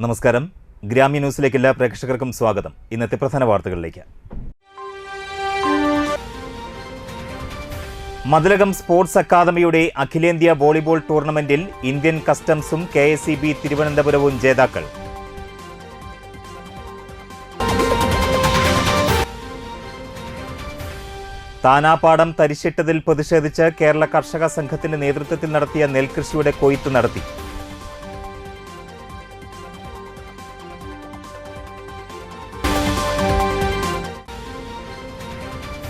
നമസ്കാരം. ഗ്രാമീണ ന്യൂസിലേക്ക് എല്ലാ പ്രേക്ഷകർക്കും സ്വാഗതം. ഇന്നത്തെ പ്രധാന വാർത്തകളിലേക്ക്. മതിലകം സ്പോർട്സ് അക്കാദമിയുടെ അഖിലേന്ത്യാ വോളിബോൾ ടൂർണമെന്റിൽ ഇന്ത്യൻ കസ്റ്റംസും KSEB തിരുവനന്തപുരവും ജേതാക്കൾ. താനാപാടം തരിശിട്ടതിൽ പ്രതിഷേധിച്ച് കേരള കർഷക സംഘത്തിന്റെ നേതൃത്വത്തിൽ നടത്തിയ നെൽകൃഷിയുടെ കൊയ്ത്ത് നടത്തി.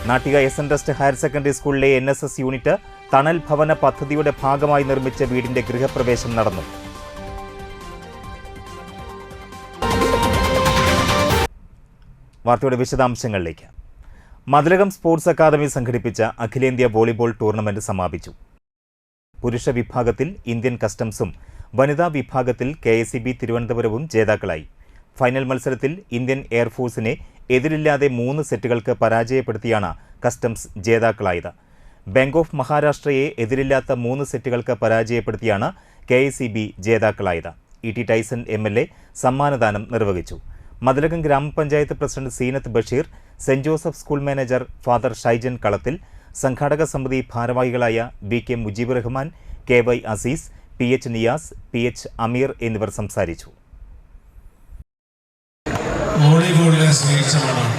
നാട്ടിക SN ഹയർ സെക്കൻഡറി സ്കൂളിലെ NSS യൂണിറ്റ് തണൽ ഭവന പദ്ധതിയുടെ ഭാഗമായി നിർമ്മിച്ച വീടിന്റെ ഗൃഹപ്രവേശം നടന്നു. വാർത്തയുടെ വിശദാംശങ്ങളിലേക്ക്. മതിലകം സ്പോർട്സ് അക്കാദമി സംഘടിപ്പിച്ച അഖിലേന്ത്യാ വോളിബോൾ ടൂർണമെന്റ് സമാപിച്ചു. പുരുഷ വിഭാഗത്തിൽ ഇന്ത്യൻ കസ്റ്റംസും വനിതാ വിഭാഗത്തിൽ KSEB തിരുവനന്തപുരവും ജേതാക്കളായി. ഫൈനൽ മത്സരത്തിൽ ഇന്ത്യൻ എയർഫോഴ്സിനെ എതിരില്ലാതെ 3 സെറ്റുകൾക്ക് പരാജയപ്പെടുത്തിയാണ് കസ്റ്റംസ് ജേതാക്കളായത്. ബാങ്ക് ഓഫ് മഹാരാഷ്ട്രയെ എതിരില്ലാത്ത 3 സെറ്റുകൾക്ക് പരാജയപ്പെടുത്തിയാണ് KSEB ജേതാക്കളായത്. ET ടൈസൺ MLA സമ്മാനദാനം നിർവഹിച്ചു. Mathilakam grama panchayat president Seenath Basheer, saint Joseph school manager father Shaijan Kalathil, സംഘാടക സമിതി ഭാരവാഹികളായ BK Mujeeb Rahman, KY Azeez, PH Niyas, PH അമീർ എന്നിവർ സംസാരിച്ചു. വോളിബോളിനെ സ്നേഹിച്ചവരാണ്.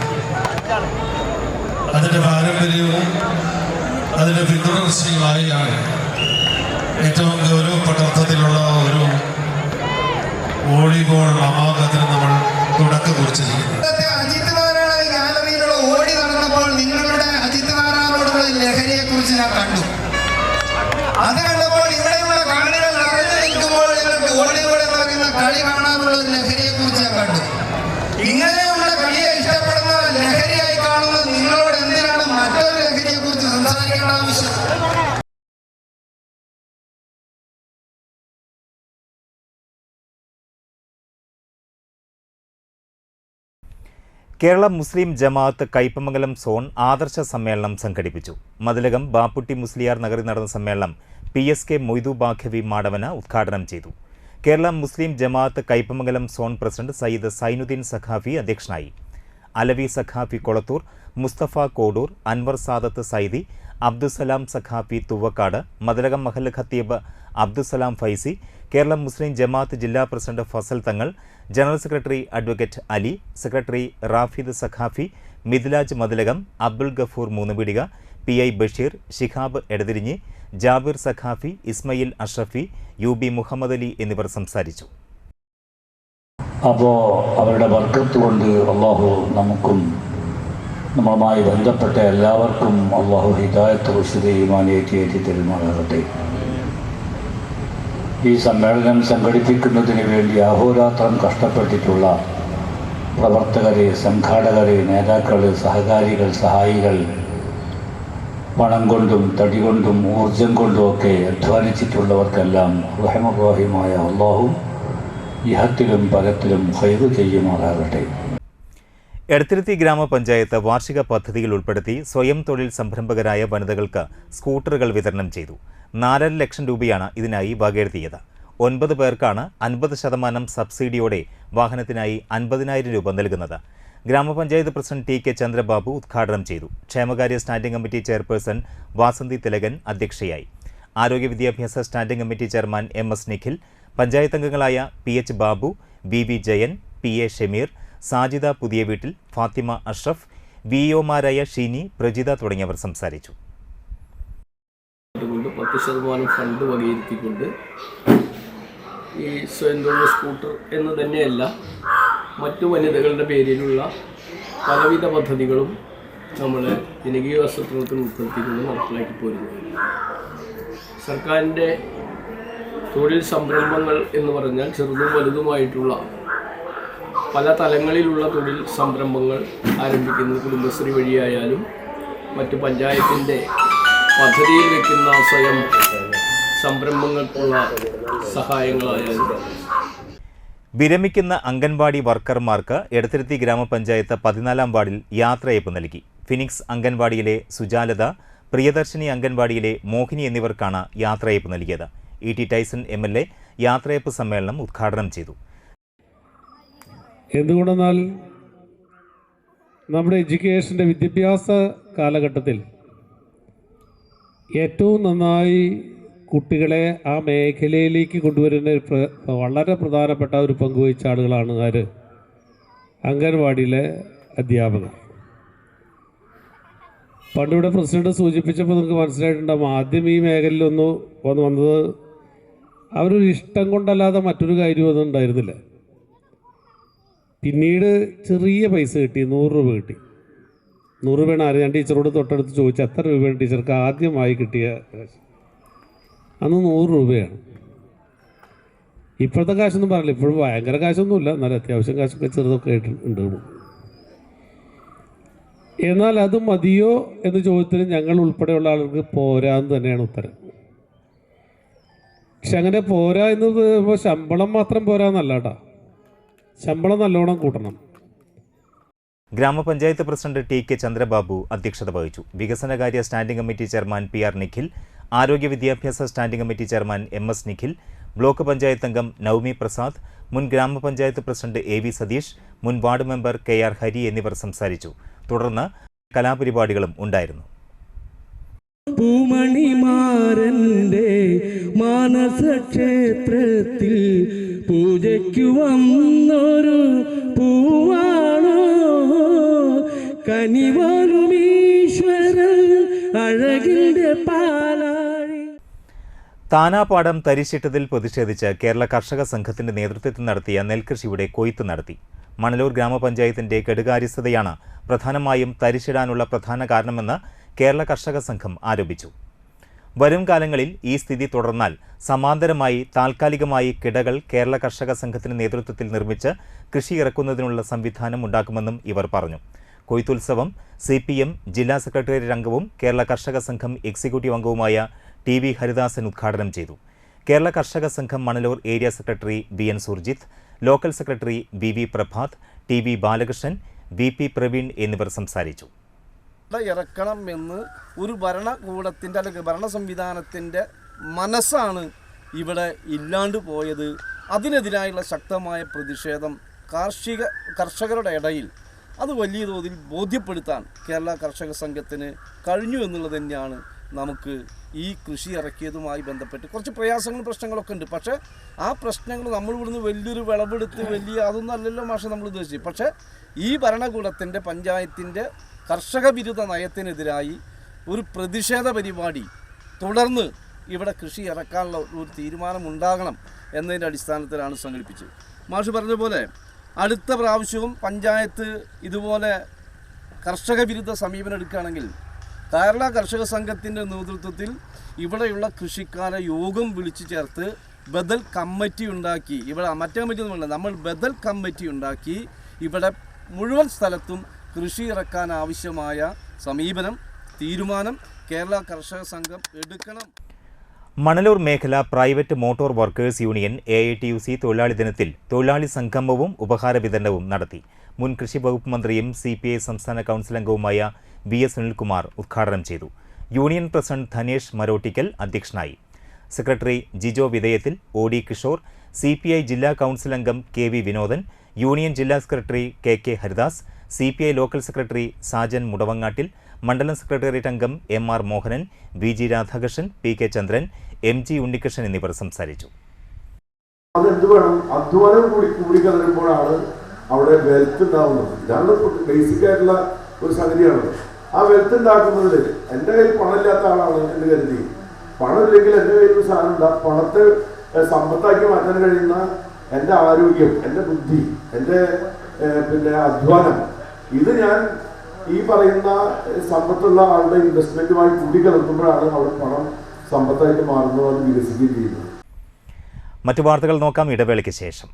അതിൻ്റെ പാരമ്പര്യവും അതിൻ്റെ പിന്തുടർച്ചയുമായാണ് ഏറ്റവും ഗൗരവപ്പെട്ട അർത്ഥത്തിലുള്ള ഒരു വോളിബോൾ അമാകത്തിന് നമ്മൾ തുടക്കം കുറിച്ചിരിക്കുന്നത്. അജിത് വാരാണ് ഗാലറിയിലുള്ള ഓടി നടന്നപ്പോൾ നിങ്ങളുടെ അജിത് വാരാനോടുള്ള ലഹരിയെ കുറിച്ച് ഞാൻ കണ്ടു. അത് കണ്ടപ്പോൾ ഇവിടെയുള്ള കാണികൾ നിറഞ്ഞു നിൽക്കുമ്പോൾ നിങ്ങൾക്ക് വോളിബോൾ എന്ന് പറയുന്ന കളി കാണാനുള്ള ലഹരിയെ കുറിച്ച് ഞാൻ കണ്ടു. ഇങ്ങനെയുള്ള കളിയെ ഇഷ്ടപ്പെടുന്ന ലഹരിയായി കാണുന്ന നിങ്ങളോട് എന്തിനാണ് മറ്റൊരു ലഹരിയെ കുറിച്ച് സംസാരിക്കേണ്ട ആവശ്യം? കേരള മുസ്ലിം ജമാഅത്ത് കയ്പമംഗലം സോൺ ആദർശ സമ്മേളനം സംഘടിപ്പിച്ചു. മതിലകം ബാപ്പുട്ടി മുസ്ലിയാർ നഗറിൽ നടന്ന സമ്മേളനം PSK മൊയ്തു ബാഖവി മാടവന ഉദ്ഘാടനം ചെയ്തു. കേരള മുസ്ലിം ജമാഅത്ത് കയ്പമംഗലം സോൺ പ്രസിഡന്റ് സയ്യിദ് സൈനുദ്ദീൻ സഖാഫി അധ്യക്ഷനായി. അലവി സഖാഫി കൊളത്തൂർ, മുസ്തഫ കോഡൂർ, അൻവർ സാദത്ത് സൈദി, അബ്ദുസലാം സഖാഫി തുവക്കാട്, മതിലകം മഹല്ല് ഖത്തീബ് അബ്ദുസലാം ഫൈസി, കേരള മുസ്ലിം ജമാഅത്ത് ജില്ലാ president Fazal Thangal, general secretary advocate Ali, secretary Rafid Saqafi, Midlaj Mathilakam, Abdul Gafoor Moonnupeedika, PI Basheer, Shihab Edathirinji, Jabir Saqafi, Ismail Ashrafi, UB Muhammad Ali എന്നിവർ സംസാരിച്ചു. അപ്പോൾ അവരുടെ ബർക്കത്ത് കൊണ്ട് അള്ളാഹു നമുക്കും നമ്മളുമായി ബന്ധപ്പെട്ട എല്ലാവർക്കും അള്ളാഹു ഹിദായത്ത് റുഷ്ദ് ഈമാൻ ഏറ്റി തരുമാറാകട്ടെ. ഈ സമ്മേളനം സംഘടിപ്പിക്കുന്നതിന് വേണ്ടി അഹോരാത്രം കഷ്ടപ്പെട്ടിട്ടുള്ള പ്രവർത്തകരെ, സംഘാടകരെ, നേതാക്കൾ, സഹകാരികൾ, സഹായികൾ, പണം കൊണ്ടും തടി കൊണ്ടും ഊർജം കൊണ്ടുമൊക്കെ അധ്വാനിച്ചിട്ടുള്ളവർക്കെല്ലാം റഹ്മാനുറഹീമായ അള്ളാഹു ഇഹത്തിലും പരത്തിലും ഖൈറ് ചെയ്യുമാറാകട്ടെ. എടത്തിരുത്തി ഗ്രാമപഞ്ചായത്ത് വാർഷിക പദ്ധതിയിൽ ഉൾപ്പെടുത്തി സ്വയം തൊഴിൽ സംരംഭകരായ വനിതകൾക്ക് സ്കൂട്ടറുകൾ വിതരണം ചെയ്തു. 4.5 ലക്ഷം രൂപയാണ് ഇതിനായി വകയിരുത്തിയത്. 9 പേർക്കാണ് 50% സബ്സിഡിയോടെ വാഹനത്തിനായി 50,000 രൂപ നൽകുന്നത്. ഗ്രാമപഞ്ചായത്ത് പ്രസിഡന്റ് TK ചന്ദ്രബാബു ഉദ്ഘാടനം ചെയ്തു. ക്ഷേമകാര്യ standing committee chairperson Vasanthi Thilakan അധ്യക്ഷയായി. ആരോഗ്യ വിദ്യാഭ്യാസ standing committee chairman MS Nikhil, panchayat അംഗങ്ങളായ PH Babu, VV Jayan, PA Shameer, Sajida പുതിയ വീട്ടിൽ, ഫാത്തിമ അഷ്റഫ്, VOമാരായ ഷീനി, പ്രജിത തുടങ്ങിയവർ സംസാരിച്ചു. 10% ഫണ്ട് വകയിരുത്തിക്കൊണ്ട് ഈ സ്വയം തൊഴിൽ സ്കൂട്ടർ എന്ന് തന്നെയല്ല മറ്റു വനിതകളുടെ പേരിലുള്ള പലവിധ പദ്ധതികളും നമ്മൾ ജനകീയ ആസൂത്രണത്തിൽ ഉൾപ്പെടുത്തിക്കൊണ്ട് നടപ്പിലാക്കി പോരുന്നു. സർക്കാരിൻ്റെ തൊഴിൽ സംരംഭങ്ങൾ എന്ന് പറഞ്ഞാൽ ചെറുതും വലുതുമായിട്ടുള്ള പല തലങ്ങളിലുള്ള തൊഴിൽ സംരംഭങ്ങൾ ആരംഭിക്കുന്നത് കുടുംബശ്രീ വഴിയായാലും മറ്റു പഞ്ചായത്തിൻ്റെ പദ്ധതിയിൽ വയ്ക്കുന്ന സ്വയം സംരംഭങ്ങൾക്കുള്ള സഹായങ്ങളായാലും. വിരമിക്കുന്ന അംഗൻവാടി വർക്കർമാർക്ക് എടത്തിരുത്തി ഗ്രാമപഞ്ചായത്ത് 14-ാം വാർഡിൽ യാത്രയയപ്പ് നൽകി. ഫിനിക്സ് അംഗൻവാടിയിലെ സുജാലത, പ്രിയദർശിനി അംഗൻവാടിയിലെ മോഹിനി എന്നിവർക്കാണ് യാത്രയയപ്പ് നൽകിയത്. ET ടൈസൺ MLA യാത്രയയപ്പ് സമ്മേളനം ഉദ്ഘാടനം ചെയ്തു. എന്തുകൊണ്ടെന്നാൽ നമ്മുടെ എഡ്യൂക്കേഷൻ്റെ വിദ്യാഭ്യാസ കാലഘട്ടത്തിൽ ഏറ്റവും നന്നായി കുട്ടികളെ ആ മേഖലയിലേക്ക് കൊണ്ടുവരുന്ന വളരെ പ്രധാനപ്പെട്ട ഒരു പങ്കുവഹിച്ച ആളുകളാണ് ആര്? അംഗൻവാടിയിലെ അധ്യാപകർ. പണ്ടിവിടെ പ്രസിഡന്റ് സൂചിപ്പിച്ചപ്പോൾ നിങ്ങൾക്ക് മനസ്സിലായിട്ടുണ്ടാകും, ആദ്യം ഈ മേഖലയിലൊന്ന് വന്നത് അവരൊരു ഇഷ്ടം കൊണ്ടല്ലാതെ മറ്റൊരു കാര്യമൊന്നും ഉണ്ടായിരുന്നില്ല. പിന്നീട് ചെറിയ പൈസ കിട്ടി, 100 രൂപ കിട്ടി. 100 രൂപയാണ് ആര്? ഞാൻ ടീച്ചറോട് തൊട്ടടുത്ത് ചോദിച്ചു, എത്ര രൂപയാണ് ടീച്ചർക്ക് ആദ്യമായി കിട്ടിയ കാശ്? അന്ന് 100 രൂപയാണ്. ഇപ്പോഴത്തെ കാശൊന്നും പറയില്ല, ഇപ്പോഴും ഭയങ്കര കാശൊന്നുമില്ല, എന്നാലും അത്യാവശ്യം കാശൊക്കെ ചെറുതൊക്കെ ആയിട്ടുണ്ട്. എന്നാൽ അത് മതിയോ എന്ന ചോദ്യത്തിന് ഞങ്ങൾ ഉൾപ്പെടെയുള്ള ആളുകൾക്ക് പോരാന്ന് തന്നെയാണ് ഉത്തരം. പക്ഷെ അങ്ങനെ പോരാ എന്നത് ഇപ്പോൾ ശമ്പളം മാത്രം പോരാന്നല്ല കേട്ടോ, ശമ്പളം നല്ലോണം കൂട്ടണം. ഗ്രാമപഞ്ചായത്ത് പ്രസിഡന്റ് ടി കെ ചന്ദ്രബാബു അധ്യക്ഷത വഹിച്ചു. വികസനകാര്യ standing committee chairman P R Nikhil, ആരോഗ്യ വിദ്യാഭ്യാസ standing committee chairman M S Nikhil, block panchayat അംഗം നവമി പ്രസാദ്, മുൻ ഗ്രാമപഞ്ചായത്ത് പ്രസിഡന്റ് എ വി സതീഷ്, മുൻ ward member K R Hari എന്നിവർ സംസാരിച്ചു. തുടർന്ന് കലാപരിപാടികളും ഉണ്ടായിരുന്നു. പൂമണിമാരന്റെ മാനസക്ഷേത്രത്തിൽ പൂജയ്ക്കു വന്നൊരു പൂവാണോ കനിവാലുമീശ്വരൻ അഴകിന്റെ പാലാഴി. താനാപാടം തരിശിട്ടതിൽ പ്രതിഷേധിച്ച് കേരള കർഷക സംഘത്തിന്റെ നേതൃത്വത്തിൽ നടത്തിയ നെൽകൃഷിയുടെ കൊയ്ത്ത് നടത്തി. മണലൂർ ഗ്രാമപഞ്ചായത്തിന്റെ കെടുകാര്യസ്ഥതയാണ് പ്രധാനമായും തരിശിടാനുള്ള പ്രധാന കാരണമെന്ന് കേരള കർഷക സംഘം ആരോപിച്ചു. വരും കാലങ്ങളിൽ ഈ സ്ഥിതി തുടർന്നാൽ സമാന്തരമായി താൽക്കാലികമായി കിടകൾ കേരള കർഷക സംഘത്തിന് നേതൃത്വത്തിൽ നിർമ്മിച്ച് കൃഷി ഇറക്കുന്നതിനുള്ള സംവിധാനം ഉണ്ടാക്കുമെന്നും ഇവർ പറഞ്ഞു. കൊയ്ത്തുത്സവം CPM ജില്ലാ സെക്രട്ടേറിയറ്റ് അംഗവും കേരള കർഷക സംഘം എക്സിക്യൂട്ടീവ് അംഗവുമായ ടി വി ഹരിദാസൻ ഉദ്ഘാടനം ചെയ്തു. Kerala Karshaka Sangham Manalur area secretary BN Surjith, local secretary BV Prabhath, TV Balakrishnan, BP Praveen എന്നിവർ സംസാരിച്ചു. ഇറക്കണം എന്ന് ഒരു ഭരണകൂടത്തിൻ്റെ അല്ലെങ്കിൽ ഭരണ സംവിധാനത്തിൻ്റെ മനസ്സാണ് ഇവിടെ ഇല്ലാണ്ട് പോയത്. അതിനെതിരായുള്ള ശക്തമായ പ്രതിഷേധം കർഷകരുടെ ഇടയിൽ അത് വലിയ തോതിൽ ബോധ്യപ്പെടുത്താൻ കേരള കർഷക സംഘത്തിന് കഴിഞ്ഞു എന്നുള്ളത് തന്നെയാണ്. നമുക്ക് ഈ കൃഷി ഇറക്കിയതുമായി ബന്ധപ്പെട്ട് കുറച്ച് പ്രയാസങ്ങളും പ്രശ്നങ്ങളൊക്കെ ഉണ്ട്. പക്ഷേ ആ പ്രശ്നങ്ങൾ നമ്മൾ ഇവിടുന്ന് വലിയൊരു വിളവെടുത്ത് അതൊന്നും അല്ലല്ലോ മാഷെ നമ്മൾ ഉദ്ദേശിച്ചത്. പക്ഷേ ഈ ഭരണകൂടത്തിൻ്റെ പഞ്ചായത്തിൻ്റെ കർഷക വിരുദ്ധ നയത്തിനെതിരായി ഒരു പ്രതിഷേധ പരിപാടി തുടർന്ന് ഇവിടെ കൃഷി ഇറക്കാനുള്ള ഒരു തീരുമാനമുണ്ടാകണം എന്നതിൻ്റെ അടിസ്ഥാനത്തിലാണ് സംഘടിപ്പിച്ചത്. മാഷ് പറഞ്ഞ പോലെ അടുത്ത പ്രാവശ്യവും പഞ്ചായത്ത് ഇതുപോലെ കർഷക വിരുദ്ധ സമീപനം എടുക്കുകയാണെങ്കിൽ കേരള കർഷക സംഘത്തിൻ്റെ നേതൃത്വത്തിൽ ഇവിടെയുള്ള കൃഷിക്കാരെ യോഗം വിളിച്ചു ചേർത്ത് ബദൽ കമ്മിറ്റി ഉണ്ടാക്കി, ഇവിടെ മറ്റേ കമ്മിറ്റി ഒന്നുമില്ല, നമ്മൾ ബദൽ കമ്മിറ്റി ഉണ്ടാക്കി ഇവിടെ മുഴുവൻ സ്ഥലത്തും കൃഷി ഇറക്കാൻ ആവശ്യമായ സമീപനം തീരുമാനം കേരള കർഷക സംഘം എടുക്കണം. മണലൂർ മേഖല private motor workers union AITUC തൊഴിലാളി ദിനത്തിൽ തൊഴിലാളി സംഗമവും ഉപഹാര വിതരണവും നടത്തി. മുൻ കൃഷി വകുപ്പ് മന്ത്രിയും CPI സംസ്ഥാന കൗൺസിൽ അംഗവുമായ VS സുനിൽകുമാർ ഉദ്ഘാടനം ചെയ്തു. യൂണിയൻ പ്രസിഡന്റ് ധനേഷ് മരോട്ടിക്കൽ അധ്യക്ഷനായി. Secretary Jijo Vidheyathil, OD Kishore, CPI ജില്ലാ കൗൺസിൽ അംഗം KV വിനോദൻ, യൂണിയൻ ജില്ലാ secretary KK Haridas, CPI local secretary Sajan Mudavangattil, മണ്ഡലം സെക്രട്ടേറിയറ്റ് അംഗം MR Mohanan, VG Radhakrishnan, PK ചന്ദ്രൻ, MG ഉണ്ണികൃഷ്ണൻ എന്നിവർ സംസാരിച്ചു. അതെന്ത് വേണം, അധ്വാനം കൂടി കലരുമ്പോഴാണ് അവിടെ വെൽത്ത് ഉണ്ടാവുന്നത്. ഇതാണ് ബേസിക് ആയിട്ടുള്ള ഒരു സംഗതിയാണ്. ആ വെൽത്ത് ഉണ്ടാക്കുന്നതിൽ എൻ്റെ കയ്യിൽ പണമില്ലാത്ത ആളാണ് എന്ന് കരുതി, പണമില്ലെങ്കിൽ എൻ്റെ കയ്യിൽ സാധനം ഉണ്ടാകും. പണത്തെ സമ്പത്താക്കി മാറ്റാൻ കഴിയുന്ന എൻ്റെ ആരോഗ്യം, എൻ്റെ ബുദ്ധി, എൻ്റെ അധ്വാനം, ഇത് ഞാൻ ഈ പറയുന്ന സമ്പത്തുള്ള ആളുടെ ഇൻവെസ്റ്റ്മെന്റുമായി കൂടി കലർത്തുമ്പോഴാണ് അവിടെ പണം സമ്പത്തായിട്ട് മാറുന്നത്, അത് വികസിക്കുകയും ചെയ്യുന്നത്. മറ്റു വാർത്തകൾ നോക്കാം ഇടവേളയ്ക്ക് ശേഷം.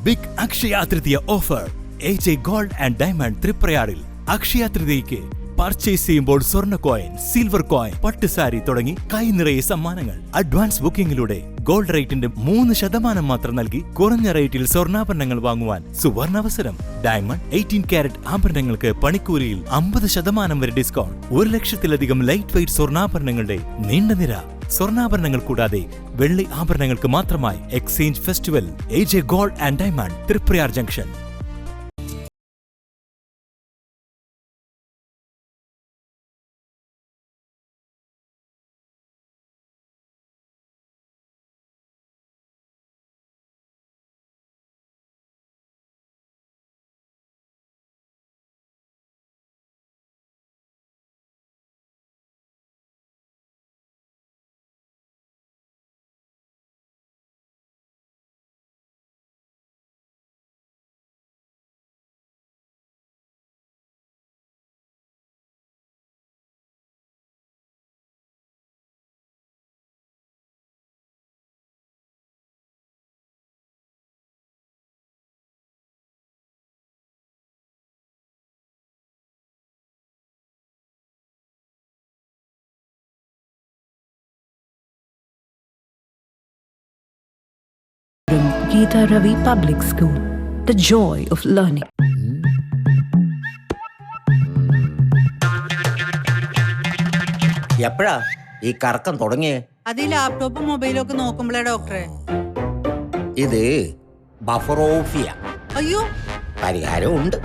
Big Akshaya Tritiya offer AJ gold and diamond തൃപ്രയാറിൽ. അക്ഷയ തൃതീയയ്ക്ക് പർച്ചേസ് ചെയ്യുമ്പോൾ സ്വർണ്ണ കോയിൻ, സിൽവർ കോയിൻ, പട്ടുസാരി തുടങ്ങി കൈ നിറയെ സമ്മാനങ്ങൾ. അഡ്വാൻസ് ബുക്കിംഗിലൂടെ ഗോൾഡ് റേറ്റിന്റെ 3% മാത്രം നൽകി കുറഞ്ഞ റേറ്റിൽ സ്വർണ്ണാഭരണങ്ങൾ വാങ്ങുവാൻ സുവർണാവസരം. ഡയമണ്ട് 18 കാരറ്റ് ആഭരണങ്ങൾക്ക് പണിക്കൂലിയിൽ 50% വരെ ഡിസ്കൗണ്ട്. 1 ലക്ഷത്തിലധികം ലൈറ്റ് വെയ്റ്റ് സ്വർണ്ണാഭരണങ്ങളുടെ നീണ്ട നിര. സ്വർണ്ണാഭരണങ്ങൾ കൂടാതെ വെള്ളി ആഭരണങ്ങൾക്ക് മാത്രമായി exchange festival. AJ gold and diamond Thriprayar junction. Geeta Ravi Public School, the joy of learning. എപ്പോഴാ ഈ കറക്കം തുടങ്ങിയേ? അത് ഈ ലാപ്ടോപ്പും മൊബൈലും ഒക്കെ നോക്കുമ്പോഴേ ഡോക്ടറെ. ഇത് ബഫറോഫിയ. അയ്യോ, പരിഹാരം ഉണ്ട്.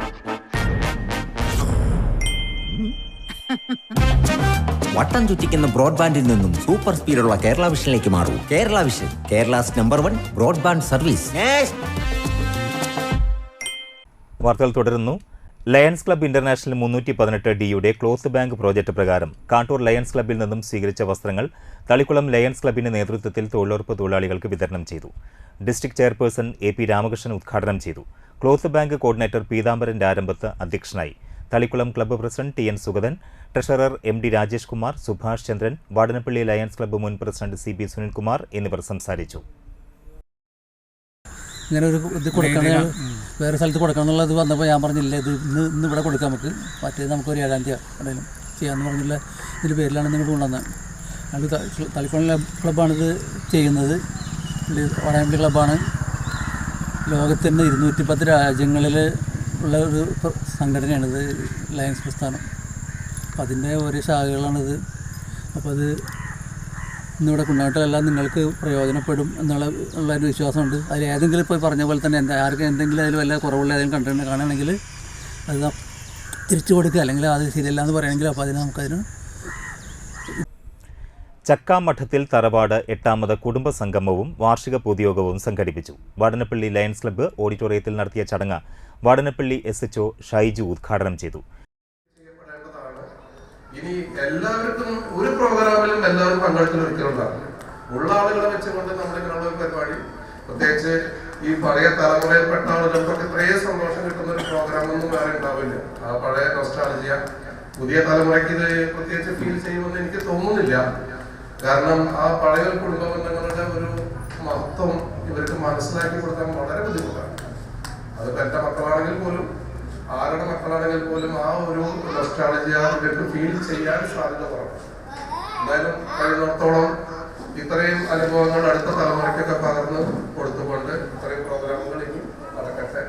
വട്ടം ചുറ്റിക്കുന്ന ബ്രോഡ്ബാൻഡിൽ നിന്നും സൂപ്പർ സ്പീഡുള്ള കേരള വിഷനിലേക്ക് മാറൂ. Kerala vision, Kerala's number 1 broadband service. വാർത്തകൾ തുടരുന്നു. ലയൺസ് ക്ലബ്ബ് ഇന്റർനാഷണൽ 318 ഡിയുടെ ക്ലോത്ത് ബാങ്ക് പ്രോജക്ട് പ്രകാരം കാട്ടൂർ ലയൺസ് ക്ലബ്ബിൽ നിന്നും സ്വീകരിച്ച വസ്ത്രങ്ങൾ തളിക്കുളം ലയൺസ് ക്ലബ്ബിന്റെ നേതൃത്വത്തിൽ തൊഴിലുറപ്പ് തൊഴിലാളികൾക്ക് വിതരണം ചെയ്തു. ഡിസ്ട്രിക്ട് ചെയർപേഴ്സൺ AP രാമകൃഷ്ണൻ ഉദ്ഘാടനം ചെയ്തു. Cloth bank coordinator Peethambaran Rarambath അധ്യക്ഷനായി. Thalikkulam club president TN Sugathan, treasurer MD Rajesh Kumar, Subhash Chandran, Vadanappally lions club മുൻ പ്രസിഡന്റ് CB സുനിൽകുമാർ എന്നിവർ സംസാരിച്ചു. ഇങ്ങനെ ഒരു ഇത് കൊടുക്കണം, വേറെ സ്ഥലത്ത് കൊടുക്കണം എന്നുള്ളത് വന്നപ്പോൾ ഞാൻ പറഞ്ഞില്ല, ഇത് ഇന്ന് ഇവിടെ കൊടുക്കാം, നമുക്ക് മറ്റേത് നമുക്കൊരു 7-ാം തീയതി എവിടെയും ചെയ്യാമെന്ന് പറഞ്ഞില്ല. ഇതിൻ്റെ പേരിലാണ് നിങ്ങൾ കൊണ്ടുവന്നത്. ഞങ്ങൾ തളിക്കുളം ക്ലബ്ബാണിത് ചെയ്യുന്നത്. വാടനപ്പള്ളി ക്ലബ്ബാണ് ലോകത്തിൻ്റെ 210 രാജ്യങ്ങളിൽ ഉള്ള ഒരു സംഘടനയാണിത്, ലയൺസ് പ്രസ്ഥാനം. അപ്പം അതിൻ്റെ ഓരോ ശാഖകളാണിത്. അപ്പോൾ അത് ഇന്നിവിടെ കൊണ്ടുപോയിട്ടെല്ലാം നിങ്ങൾക്ക് പ്രയോജനപ്പെടും എന്നുള്ളൊരു വിശ്വാസമുണ്ട്. അതിൽ ഏതെങ്കിലും ഇപ്പോൾ പറഞ്ഞ പോലെ തന്നെ ആർക്കും എന്തെങ്കിലും അതിൽ വല്ല കുറവുള്ള ഏതെങ്കിലും കണ്ടിട്ട് കാണുകയാണെങ്കിൽ അത് തിരിച്ചു കൊടുക്കുക, അല്ലെങ്കിൽ അത് ശരിയല്ല എന്ന് പറയുകയാണെങ്കിൽ അപ്പോൾ നമുക്കതിന്. ചക്കാമഠത്തിൽ തറവാട് 8ാമത് കുടുംബ സംഗമവും വാർഷിക പൊതുയോഗവും സംഘടിപ്പിച്ചു. വാടനപ്പള്ളി ലയൺസ് ക്ലബ്ബ് ഓഡിറ്റോറിയത്തിൽ നടത്തിയ ചടങ്ങ് വാടനപ്പള്ളി SHO ഷൈജു ഉദ്ഘാടനം ചെയ്തു. ഇനി എല്ലാവർക്കും ഒരു പ്രോഗ്രാമിലും എല്ലാവരും പങ്കെടുക്കുന്ന ഒരിക്കലുണ്ടാകും. ഉള്ള ആളുകളെ വെച്ചുകൊണ്ട് നമ്മളിങ്ങനെയുള്ള ഒരു പരിപാടി, പ്രത്യേകിച്ച് ഈ പഴയ തലമുറയിൽപ്പെട്ട ആളുകൾക്കൊക്കെ ഇത്രയും സന്തോഷം കിട്ടുന്ന ഒരു പ്രോഗ്രാമൊന്നും വേറെ ഉണ്ടാവില്ല. ആ പഴയ നൊസ്റ്റാൾജിയ പുതിയ തലമുറയ്ക്ക് ഇത് പ്രത്യേകിച്ച് ഫീൽ ചെയ്യുമെന്ന് എനിക്ക് തോന്നുന്നില്ല. കാരണം ആ പഴയ കുടുംബ ബന്ധങ്ങളുടെ ഒരു മഹത്വം ഇവർക്ക് മനസ്സിലാക്കി കൊടുക്കാൻ വളരെ ബുദ്ധിമുട്ടാണ്. അത് എൻ്റെ മക്കളാണെങ്കിൽ പോലും, ആരുടെ മക്കളാണെങ്കിൽ പോലും ആ ഒരു നൊസ്റ്റാൾജിയ ഇവർക്ക് ഫീൽ ചെയ്യാൻ സാധ്യത കുറവാണ്. എന്തായാലും കഴിയുന്നിടത്തോളം ഇത്രയും അനുഭവങ്ങൾ അടുത്ത തലമുറയ്ക്കൊക്കെ പകർന്ന് കൊടുത്തുകൊണ്ട് ഇത്രയും പ്രോഗ്രാമുകൾ ഇനി നടക്കട്ടെ.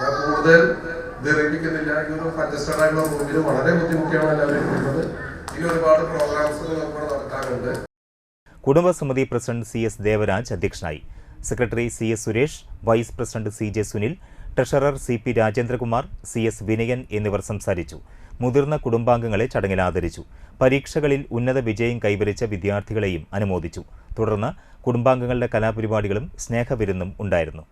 ഞാൻ കൂടുതൽ ദീർഘിപ്പിക്കുന്നില്ല. ഈ ഒരു കൺജസ്റ്റഡ് ആയിട്ടുള്ള റൂമിൽ വളരെ ബുദ്ധിമുട്ടിയാണ് എല്ലാവരും ഇരിക്കുന്നത്. ഇനി ഒരുപാട് പ്രോഗ്രാംസ് നമുക്ക് നടത്താനുണ്ട്. കുടുംബസമിതി പ്രസിഡന്റ് CS ദേവരാജ് അധ്യക്ഷനായി. Secretary CS Suresh, vice president CJ Sunil, treasurer CP Rajendrakumar, CS Vinayan എന്നിവർ സംസാരിച്ചു. മുതിർന്ന കുടുംബാംഗങ്ങളെ ചടങ്ങിൽ ആദരിച്ചു. പരീക്ഷകളിൽ ഉന്നത വിജയം കൈവരിച്ച വിദ്യാർത്ഥികളെയും അനുമോദിച്ചു. തുടർന്ന് കുടുംബാംഗങ്ങളുടെ കലാപരിപാടികളും സ്നേഹവിരുന്നും ഉണ്ടായിരുന്നു.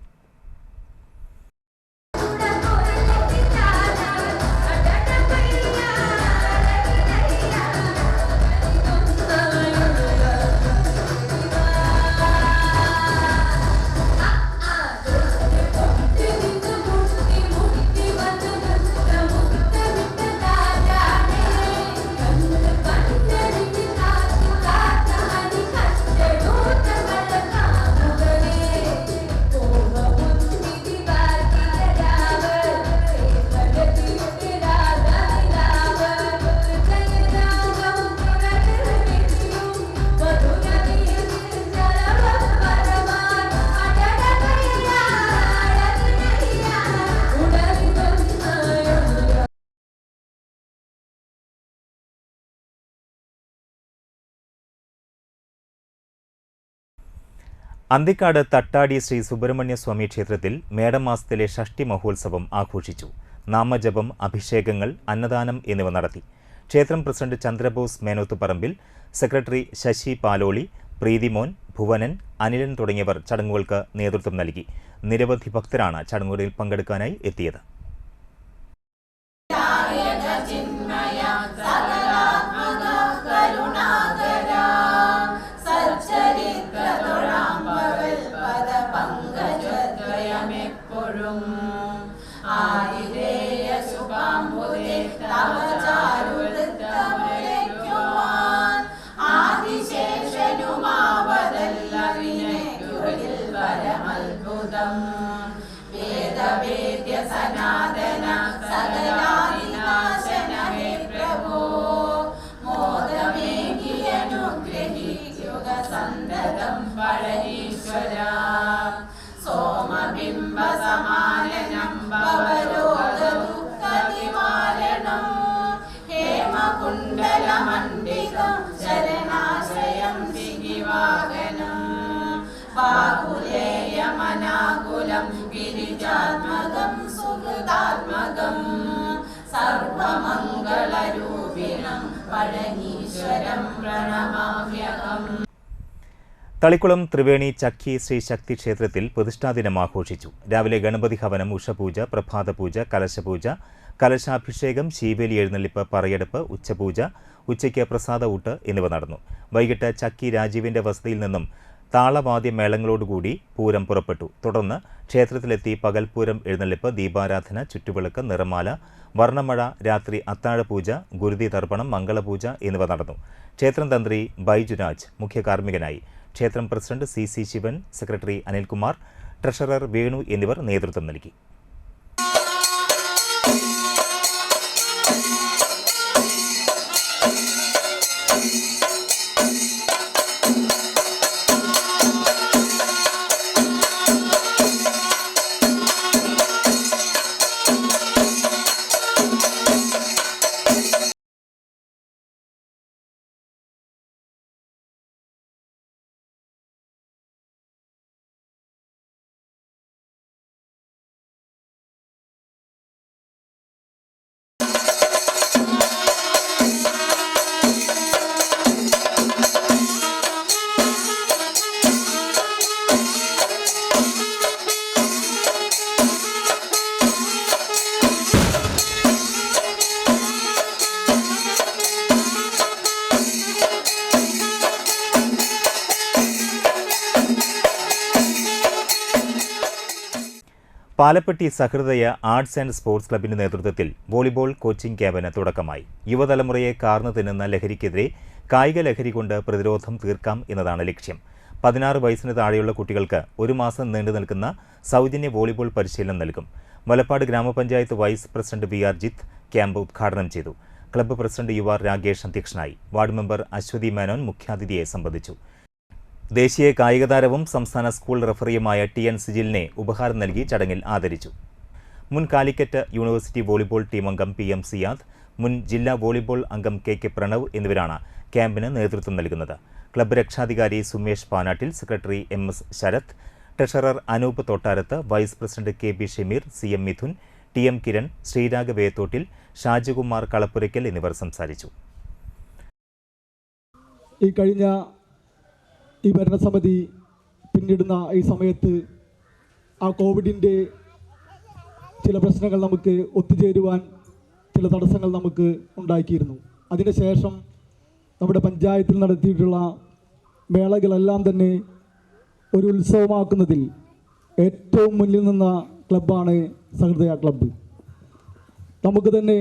അന്തിക്കാട് തട്ടാടി ശ്രീ സുബ്രഹ്മണ്യ സ്വാമി ക്ഷേത്രത്തിൽ മേടമാസത്തിലെ ഷഷ്ടി മഹോത്സവം ആഘോഷിച്ചു. നാമജപം, അഭിഷേകങ്ങൾ, അന്നദാനം എന്നിവ നടത്തി. ക്ഷേത്രം പ്രസിഡന്റ് ചന്ദ്രബോസ് മേനോത്തുപറമ്പിൽ, സെക്രട്ടറി ശശി പാലോളി, പ്രീതിമോൻ, ഭുവനൻ, അനിലൻ തുടങ്ങിയവർ ചടങ്ങുകൾക്ക് നേതൃത്വം നൽകി. നിരവധി ഭക്തരാണ് ചടങ്ങുകളിൽ പങ്കെടുക്കാനായി എത്തിയത്. സോമ തളിക്കുളം ത്രിവേണി ചക്കി ശ്രീ ശക്തി ക്ഷേത്രത്തിൽ പ്രതിഷ്ഠാദിനം ആഘോഷിച്ചു. രാവിലെ ഗണപതി ഹവനം, ഉഷപൂജ, പ്രഭാതപൂജ, കലശപൂജ, കലശാഭിഷേകം, ശീവേലി എഴുന്നള്ളിപ്പ്, പറയെടുപ്പ്, ഉച്ചപൂജ, ഉച്ചയ്ക്ക് പ്രസാദ ഊട്ട് എന്നിവ നടന്നു. വൈകിട്ട് ചക്കി രാജീവിന്റെ വസതിയിൽ നിന്നും താളവാദ്യമേളങ്ങളോടുകൂടി പൂരം പുറപ്പെട്ടു. തുടർന്ന് ക്ഷേത്രത്തിലെത്തി പകൽപൂരം എഴുന്നള്ളിപ്പ്, ദീപാരാധന, ചുറ്റുവിളക്ക്, നിറമാല, വർണ്ണമഴ, രാത്രി അത്താഴപൂജ, ഗുരുതി തർപ്പണം, മംഗളപൂജ എന്നിവ നടന്നു. ക്ഷേത്രം തന്ത്രി ബൈജുരാജ് മുഖ്യ കാർമ്മികനായി. ക്ഷേത്രം president CC Sivan, secretary Anilkumar, treasurer Venu എന്നിവർ നേതൃത്വം നൽകി. Palappetti Sahridaya arts and sports ക്ലബിന്റെ നേതൃത്വത്തിൽ വോളിബോൾ കോച്ചിംഗ് ക്യാമ്പിന് തുടക്കമായി. യുവതലമുറയെ കാർന്നു തിന്നുന്ന ലഹരിക്കെതിരെ കായിക ലഹരി കൊണ്ട് പ്രതിരോധം തീർക്കാം എന്നതാണ് ലക്ഷ്യം. 16 വയസ്സിന് താഴെയുള്ള കുട്ടികൾക്ക് 1 മാസം നീണ്ടു നിൽക്കുന്ന സൗജന്യ വോളിബോൾ പരിശീലനം നൽകും. മലപ്പാട് ഗ്രാമപഞ്ചായത്ത് vice president VR Jith camp ഉദ്ഘാടനം ചെയ്തു. ക്ലബ്ബ് പ്രസിഡന്റ് UR രാഗേഷ് അധ്യക്ഷനായി. വാർഡ് മെമ്പർ അശ്വതി മേനോൻ മുഖ്യാതിഥിയെ സംബന്ധിച്ചു. ദേശീയ കായിക താരവും സംസ്ഥാന സ്കൂൾ റഫറിയുമായ TN സിജിലിനെ ഉപഹാരം നൽകി ചടങ്ങിൽ ആദരിച്ചു. മുൻ കാലിക്കറ്റ് യൂണിവേഴ്സിറ്റി വോളിബോൾ ടീം അംഗം PM സിയാദ്, മുൻ ജില്ലാ വോളിബോൾ അംഗം KK പ്രണവ് എന്നിവരാണ് ക്യാമ്പിന് നേതൃത്വം നൽകുന്നത്. ക്ലബ്ബ് രക്ഷാധികാരി Sumesh Panattil, secretary MS Sarath, treasurer Anoop Thottarath, vice president KB Shameer, CM Mithun, TM Kiran, Sreerag Vethottil, Shajakumar Kalappurakkal എന്നിവർ സംസാരിച്ചു. ഈ ഭരണസമിതി പിന്നിടുന്ന ഈ സമയത്ത് ആ കോവിഡിൻ്റെ ചില പ്രശ്നങ്ങൾ നമുക്ക് ഒത്തുചേരുവാൻ ചില തടസ്സങ്ങൾ നമുക്ക് ഉണ്ടാക്കിയിരുന്നു. അതിനുശേഷം നമ്മുടെ പഞ്ചായത്തിൽ നടത്തിയിട്ടുള്ള മേളകളെല്ലാം തന്നെ ഒരു ഉത്സവമാക്കുന്നതിൽ ഏറ്റവും മുന്നിൽ നിന്ന ക്ലബ്ബാണ് സഹൃദയ ക്ലബ്ബ്. നമുക്ക് തന്നെ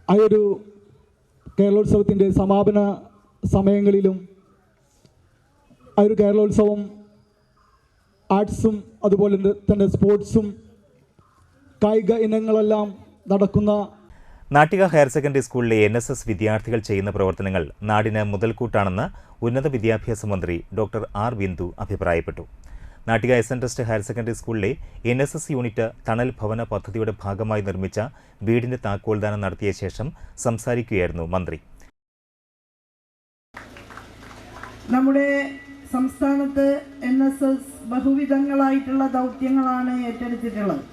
ആ ഒരു കേരളോത്സവത്തിൻ്റെ സമാപന സമയങ്ങളിലും ആ ഒരു കേരളോത്സവം ആർട്സും അതുപോലെ തന്നെ സ്പോർട്സും കായിക ഇനങ്ങളെല്ലാം നടക്കുന്ന നാട്ടിക ഹയർ സെക്കൻഡറി സ്കൂളിലെ NSS വിദ്യാർത്ഥികൾ ചെയ്യുന്ന പ്രവർത്തനങ്ങൾ നാടിന് മുതൽക്കൂട്ടാണെന്ന് ഉന്നത വിദ്യാഭ്യാസ മന്ത്രി ഡോക്ടർ R ബിന്ദു അഭിപ്രായപ്പെട്ടു. നാട്ടിക SN ഹയർ സെക്കൻഡറി സ്കൂളിലെ NSS യൂണിറ്റ് തണൽ ഭവന പദ്ധതിയുടെ ഭാഗമായി നിർമ്മിച്ച വീടിന്റെ താക്കോൽദാനം നടത്തിയ ശേഷം സംസാരിക്കുകയായിരുന്നു മന്ത്രി. നമ്മുടെ സംസ്ഥാനത്ത് NSS ബഹുവിധങ്ങളായിട്ടുള്ള ദൗത്യങ്ങളാണ് ഏറ്റെടുത്തിട്ടുള്ളത്.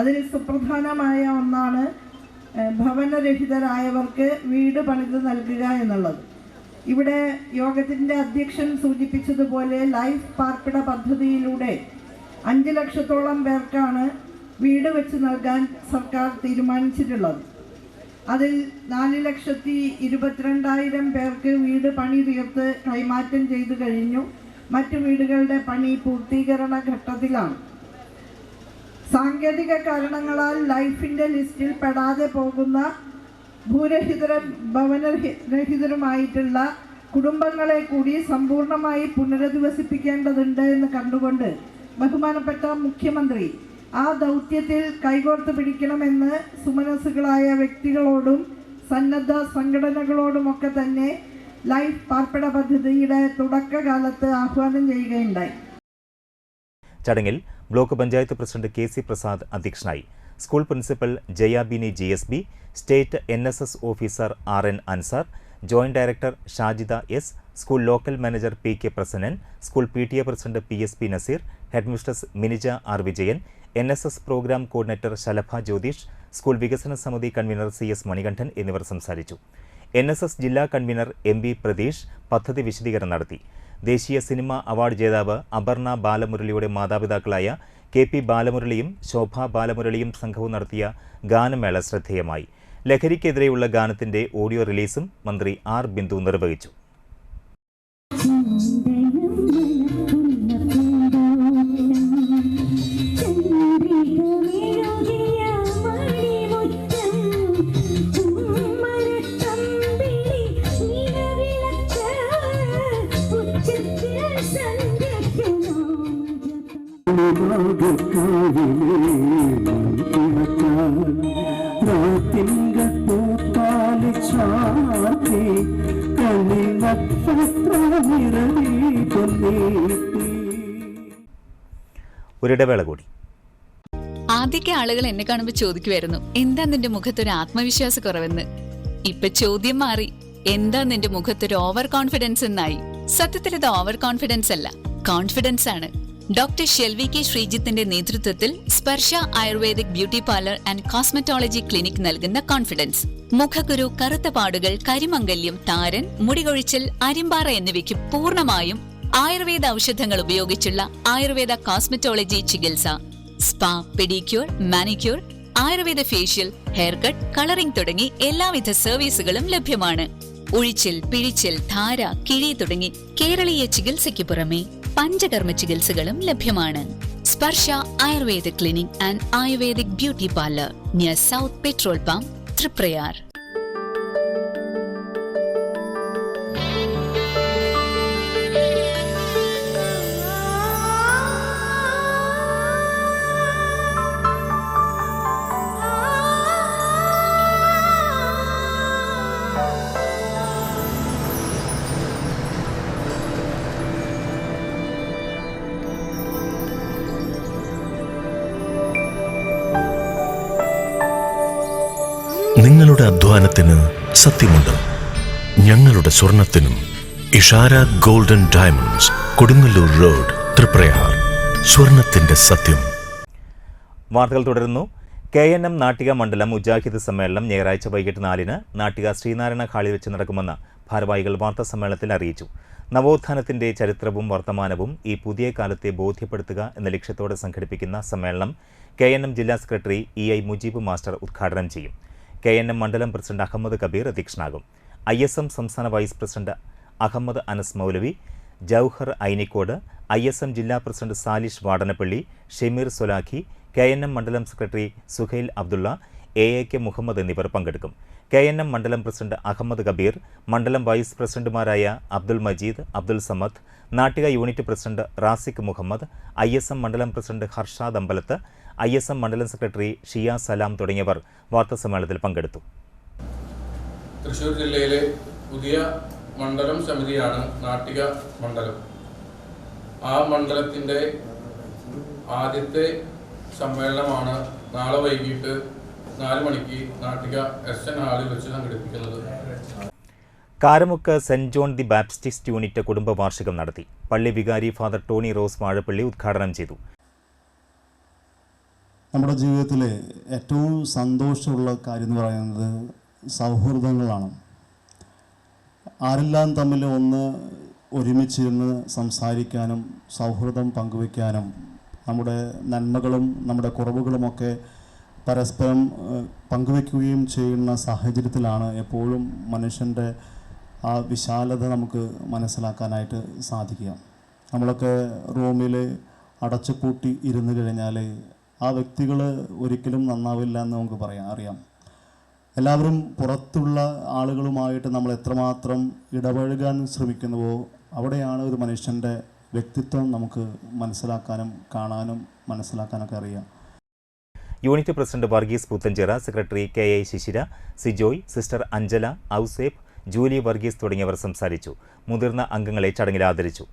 അതിൽ സുപ്രധാനമായ ഒന്നാണ് ഭവനരഹിതരായവർക്ക് വീട് പണിത് നൽകുക എന്നുള്ളത്. ഇവിടെ യോഗത്തിൻ്റെ അധ്യക്ഷൻ സൂചിപ്പിച്ചതുപോലെ ലൈഫ് പാർപ്പിട പദ്ധതിയിലൂടെ 5 ലക്ഷത്തോളം പേർക്കാണ് വീട് വെച്ച് നൽകാൻ സർക്കാർ തീരുമാനിച്ചിട്ടുള്ളത്. അതിൽ 4,22,000 പേർക്ക് വീട് പണി തീർത്ത് കൈമാറ്റം ചെയ്തു കഴിഞ്ഞു. മറ്റു വീടുകളുടെ പണി പൂർത്തീകരണ ഘട്ടത്തിലാണ്. സാങ്കേതിക കാരണങ്ങളാൽ ലൈഫിൻ്റെ ലിസ്റ്റിൽ പെടാതെ പോകുന്ന ഭൂരഹിതരും ഭവനരഹിതരുമായിട്ടുള്ള കുടുംബങ്ങളെ കൂടി സമ്പൂർണ്ണമായി പുനരധിവസിപ്പിക്കേണ്ടതുണ്ട് എന്ന് കണ്ടുകൊണ്ട് ബഹുമാനപ്പെട്ട മുഖ്യമന്ത്രി ആ ദൗത്യത്തിൽ കൈകോർത്ത് പിടിക്കണമെന്ന് സുമനസ്സുകളായ വ്യക്തികളോടും സന്നദ്ധ സംഘടനകളോടുമൊക്കെ തന്നെ ലൈഫ് പാർപ്പിട പദ്ധതിയുടെ തുടക്കകാലത്ത് ആഹ്വാനം ചെയ്യുകയുണ്ടായി. ചടങ്ങിൽ block panchayat president KC Prasad അധ്യക്ഷനായി. School principal Jayabini GSB, state NSS officer RN Ansar, joint director Shajida S, school local manager PK Prasannan, school PTA president PSP Naseer, headmistress Minija R Vijayan, NSS programme coordinator Shalabha Jyothish, school വികസന സമിതി കൺവീനർ CS മണികണ്ഠൻ എന്നിവർ സംസാരിച്ചു. NSS ജില്ലാ കൺവീനർ MB പ്രതീഷ് പദ്ധതി വിശദീകരണം നടത്തി. ദേശീയ സിനിമാ അവാർഡ് ജേതാവ് അപർണ ബാലമുരളിയുടെ മാതാപിതാക്കളായ KP ബാലമുരളിയും ശോഭ ബാലമുരളിയും സംഘവും നടത്തിയ ഗാനമേള ശ്രദ്ധേയമായി. ലഹരിക്കെതിരെയുള്ള ഗാനത്തിന്റെ ഓഡിയോ റിലീസും മന്ത്രി R ബിന്ദു നിർവഹിച്ചു. ഒരിടവേള കൂടി. ആദ്യമൊക്കെ ആളുകൾ എന്നെ കാണുമ്പോൾ ചോദിക്കുമായിരുന്നു, എന്താ നിന്റെ മുഖത്തൊരു ആത്മവിശ്വാസ കുറവെന്ന്. ഇപ്പൊ ചോദ്യം മാറി, എന്താ നിന്റെ മുഖത്തൊരു ഓവർ കോൺഫിഡൻസ് എന്നായി. സത്യത്തിൽ ഇത് ഓവർ കോൺഫിഡൻസ് അല്ല, കോൺഫിഡൻസ് ആണ്. ഡോക്ടർ ഷെൽവി കെ ശ്രീജിത്തിന്റെ നേതൃത്വത്തിൽ Sparsha ayurvedic beauty parlour and cosmetology clinic നൽകുന്ന കോൺഫിഡൻസ്. മുഖക്കുരു, കറുത്ത പാടുകൾ, കരിമംഗല്യം, താരൻ, മുടികൊഴിച്ചിൽ, അരിമ്പാറ എന്നിവയ്ക്ക് പൂർണ്ണമായും ആയുർവേദ ഔഷധങ്ങൾ ഉപയോഗിച്ചുള്ള ആയുർവേദ കോസ്മെറ്റോളജി ചികിത്സ. Spa, pedicure, manicure, Ayurveda facial, hair cut, colouring തുടങ്ങി എല്ലാവിധ സർവീസുകളും ലഭ്യമാണ്. ഉഴിച്ചിൽ, പിഴിച്ചിൽ, ധാര, കിഴി തുടങ്ങി കേരളീയ ചികിത്സയ്ക്ക് പുറമെ പഞ്ചകർമ്മ ചികിത്സകളും ലഭ്യമാണ്. Sparsha ayurveda clinic and ayurvedic beauty parlour near south petrol pump, Triprayar. നിങ്ങളുടെ അധ്വാനത്തിന് സത്യമുണ്ട്, ഞങ്ങളുടെ സ്വർണത്തിനും. Ishara golden diamonds, Kodungallur road, Triprayar. സ്വർണത്തിന്റെ സത്യം. വാർത്തകൾ തുടരുന്നു. KNM നാട്ടിക മണ്ഡലം മുജാഹിദ് സമ്മേളനം ഞായറാഴ്ച വൈകിട്ട് 4-ന് നാട്ടിക ശ്രീനാരായണ ഹാളിൽ വെച്ച് നടക്കുമെന്ന് ഭാരവാഹികൾ വാർത്താ സമ്മേളനത്തിൽ അറിയിച്ചു. നവോത്ഥാനത്തിന്റെ ചരിത്രവും വർത്തമാനവും ഈ പുതിയ കാലത്തെ ബോധ്യപ്പെടുത്തുക എന്ന ലക്ഷ്യത്തോടെ സംഘടിപ്പിക്കുന്ന സമ്മേളനം KNM ജില്ലാ സെക്രട്ടറി EI മുജീബ് മാസ്റ്റർ ഉദ്ഘാടനം ചെയ്യും. KNM മണ്ഡലം പ്രസിഡന്റ് അഹമ്മദ് കബീർ അധ്യക്ഷനാകും. ISM സംസ്ഥാന വൈസ് പ്രസിഡന്റ് അഹമ്മദ് അനസ് മൗലവി, ജൗഹർ ഐനിക്കോട്, ISM ജില്ലാ പ്രസിഡന്റ് സാലിഷ് വാടനപ്പള്ളി, ഷെമീർ സൊലാഖി, KNM മണ്ഡലം സെക്രട്ടറി സുഹൈൽ അബ്ദുള്ള, AAK മുഹമ്മദ് എന്നിവർ പങ്കെടുക്കും. KNM മണ്ഡലം പ്രസിഡന്റ് അഹമ്മദ് കബീർ, മണ്ഡലം വൈസ് പ്രസിഡന്റുമാരായ Abdul Majeed, Abdul Samad, Nattika unit president Rasiq Muhammad, ISM മണ്ഡലം പ്രസിഡന്റ് ഹർഷാദ് അമ്പലത്ത്, ISM മണ്ഡലം സെക്രട്ടറി ഷിയ സലാം തുടങ്ങിയവർ വാർത്താസമ്മേളനത്തിൽ പങ്കെടുത്തു. തൃശ്ശൂർ ജില്ലയിലെ പുതിയ മണ്ഡലം സമിതിയാണ് നാട്ടിക മണ്ഡലം. ആ മണ്ഡലത്തിൻ്റെ ആദ്യത്തെ സമ്മേളനമാണ് നാളെ വൈകിട്ട് 4 മണിക്ക് നാട്ടിക SN ഹാളിൽ വെച്ച് സംഘടിപ്പിക്കുന്നത്. Karamukku saint John the Baptist unit കുടുംബ വാർഷികം നടത്തി. പള്ളി വികാരി ഫാദർ ടോണി റോസ് വാഴപ്പള്ളി ഉദ്ഘാടനം ചെയ്തു. നമ്മുടെ ജീവിതത്തിലെ ഏറ്റവും സന്തോഷമുള്ള കാര്യം എന്ന് പറയുന്നത് സൗഹൃദങ്ങളാണ്. ആരെല്ലാം തമ്മിൽ ഒന്ന് ഒരുമിച്ചിരുന്ന് സംസാരിക്കാനും സൗഹൃദം പങ്കുവയ്ക്കാനും നമ്മുടെ നന്മകളും നമ്മുടെ കുറവുകളുമൊക്കെ പരസ്പരം പങ്കുവയ്ക്കുകയും ചെയ്യുന്ന സാഹചര്യത്തിലാണ് എപ്പോഴും മനുഷ്യൻ്റെ ആ വിശാലത നമുക്ക് മനസ്സിലാക്കാനായിട്ട് സാധിക്കുക. നമ്മളൊക്കെ റൂമിൽ അടച്ചുപൂട്ടി ഇരുന്ന് കഴിഞ്ഞാൽ ആ വ്യക്തികൾ ഒരിക്കലും നന്നാവില്ല എന്ന് നമുക്ക് അറിയാം. എല്ലാവരും പുറത്തുള്ള ആളുകളുമായിട്ട് നമ്മൾ എത്രമാത്രം ഇടപഴകാൻ ശ്രമിക്കുന്നുവോ അവിടെയാണ് ഒരു മനുഷ്യൻ്റെ വ്യക്തിത്വം നമുക്ക് മനസ്സിലാക്കാനും കാണാനും മനസ്സിലാക്കാനൊക്കെ അറിയാം. Unit president Varghese Puthanchira, secretary KI Shishira, Sijoy, sister Anjala, Ouseph, Julie Varghese തുടങ്ങിയവർ സംസാരിച്ചു. മുതിർന്ന അംഗങ്ങളെ ചടങ്ങിൽ ആദരിച്ചു.